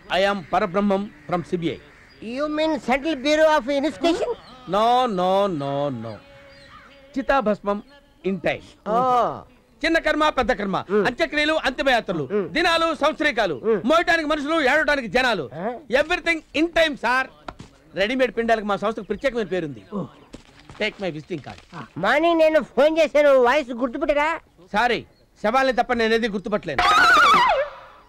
I am Parabrahmam from CBI. You mean Central Bureau of Investigation? No. చితా భస్మం in time. చిన్న కర్మ పెద్ద కర్మ, అంత్యక్రియలు అంతిమయాత్రలు, దినాలు సంవత్సరికాలు, మోయటానికి మనుషులు ఏడవటానికి జనాలు, everything in time sir. Readymade పిండాలకు మా సంస్థకు ప్రత్యేకమైన పేరుంది. Take my visiting card. Morning నేను ఫోన్ చేశాను, వాయిస్ గుర్తుపెట్టరా? సారీ, శవాల్ని తప్ప నేనేది గుర్తుపట్టలేను.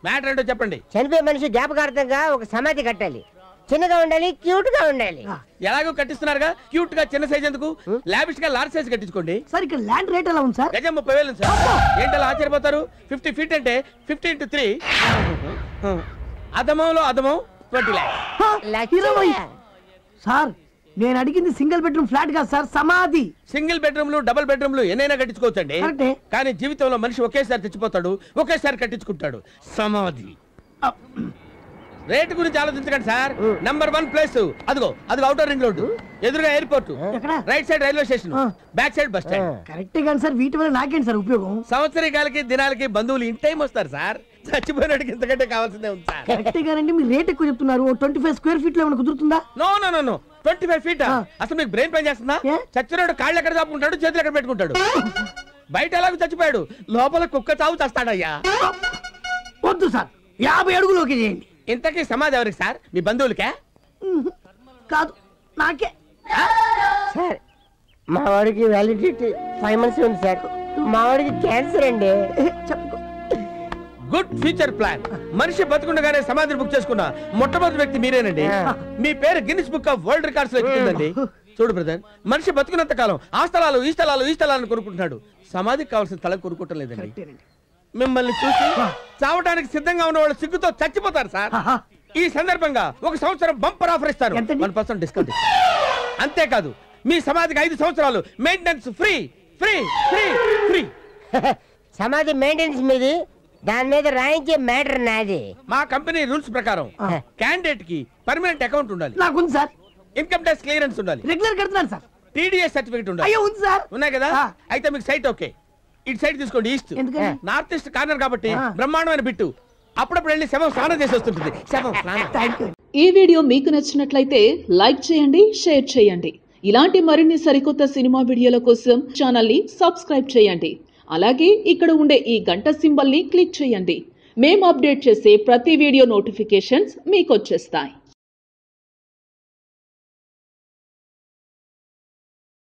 మ్యాటర్ ఏంటో చెప్పండి. చనిపోయే మనిషి జ్ఞాపకార్థంగా ఒక సమాధి కట్టాలి. చిన్నగా ఉండాలి, క్యూట్ గా ఉండాలి. ఎలాగో కట్టిస్తున్నారుగా, క్యూట్ గా చిన్న సైజ్ ఎందుకు, లావిష్ గా లార్జ్ సైజ్ కట్టించుకోండి. సార్ ఇక్కడ ల్యాండ్ రేట్ ఎలా ఉంది సార్? గజం 30,000 సార్. ఏంటలా ఆశ్చర్యపోతారు? 50 feet అంటే 50 into 3. అదమంలో అదమం 20 lakhs. సార్ నేను అడిగింది సింగిల్ బెడ్రూమ్ ఫ్లాట్ కాదు సార్, సమాధి. సింగిల్ బెడ్రూమ్లు డబుల్ బెడ్రూమ్లు ఎన్నైనా కట్టించుకోవచ్చండి. కానీ జీవితంలో మనిషి ఒకేసారి తెచ్చిపోతాడు, ఒకేసారి కట్టించుకుంటాడు. సమాధి. రేటు గురించి ఆలోచించకండి సార్. నంబర్ 1 ప్లేస్ అదిగో అవుటర్ రింగ్ రోడ్, ఎదురుగా airport, right side railway station, back side bus stand. Correct గాని సార్ వీటి వల్ల నాకేంటి సార్ ఉపయోగం? సంవత్సరికాలకి దినాలకి బంధువులు ఇన్ టైం వస్తారు సార్. చచ్చిపోయినట్టుకి ఇంతకంటే కావాల్సిందే ఉంది సార్. కరెక్ట్ గానండి, మీరు రేట్ ఎక్కువ చెప్తున్నారు. 25 square feet లో ఏమైనా కుదురుతుందా? No 25 feet. అసలు మీకు బ్రెయిన్ పని చేస్తుందా? చచ్చినోడు కాళ్ళు ఎక్కడ చాపుకుంటాడు, చేతులు ఎక్కడ పెట్టుకుంటాడు? బయట ఎలాగో చచ్చిపోయాడు, లోపల కుక్క చావు చేస్తాడయ్యా. వద్దు సార్, 50 అడుగులోకి చేయండి. ఇంతకీ సమాధి ఎవరికి సార్? మీ బంధువులకే? కాదు, నాకే. సార్ మా వాడికి వ్యాలిడిటీ 5 months ఉంది సార్. మా వాడికి క్యాన్సర్ అండి. చెప్పుకో. Good future plan. మనిషి బతుకుండగానే సమాధిని బుక్ చేసుకున్న మొట్టమొదటి వ్యక్తి మీరేనండి. మీ పేరు Guinness book of world records లో ఎక్కుతుందండి. చూడు బ్రదర్, మనిషి బతుకున్నంత కాలం ఆ స్థలాలు ఈ స్థలాలను కొనుక్కుంటున్నాడు. సమాధికి కావాల్సిన స్థలం కొనుక్కోవటం లేదండి. మిమ్మల్ని చూసి చావడానికి సిద్ధంగా ఉన్న వాళ్ళు సిగ్గుతో చచ్చిపోతారు సార్. ఈ సందర్భంగా 1 సంవత్సరం బంపర్ ఆఫర్ ఇస్తారు, 1% డిస్కౌంట్. అంతేకాదు మీ సమాధికి 5 సంవత్సరాలు మెయింటెనెన్స్ ఫ్రీ. సమాధి మెయింటెనెన్స్ మీది, దాని మీద రాయించే మ్యాటర్ నాది. మా కంపెనీ రూల్స్ ప్రకారం క్యాండిడేట్ కి పర్మనెంట్ అకౌంట్ ఉండాలి. నాకుంది సార్. ఇన్కమ్ ట్యాక్స్ క్లియరెన్స్ ఉండాలి. రెగ్యులర్ కడుతున్నాను సార్. TDS సర్టిఫికెట్ ఉండాలి. అయ్యో ఉంది సార్. ఉన్నాయి కదా? అయితే మీకు సైట్ ఓకే. ఇటు సైడ్ తీసుకోండి, ఈస్ట్. నార్త్ ఈస్ట్ కార్నర్ కాబట్టి బ్రహ్మాండమైన బిట్టు. అప్పుడప్పుడు వెళ్ళి శవం స్నానం చేసి వస్తుంటుంది. ఈ వీడియో మీకు నచ్చినట్లయితే లైక్ చేయండి, షేర్ చేయండి. ఇలాంటి మరిన్ని సరికొత్త సినిమా వీడియోల కోసం ఛానల్ ని సబ్స్క్రైబ్ చేయండి. అలాగే ఇక్కడ ఉండే ఈ గంట సింబల్ ని క్లిక్ చేయండి. మేము అప్డేట్ చేసే ప్రతి వీడియో నోటిఫికేషన్స్ మీకు వచ్చేస్తాయి.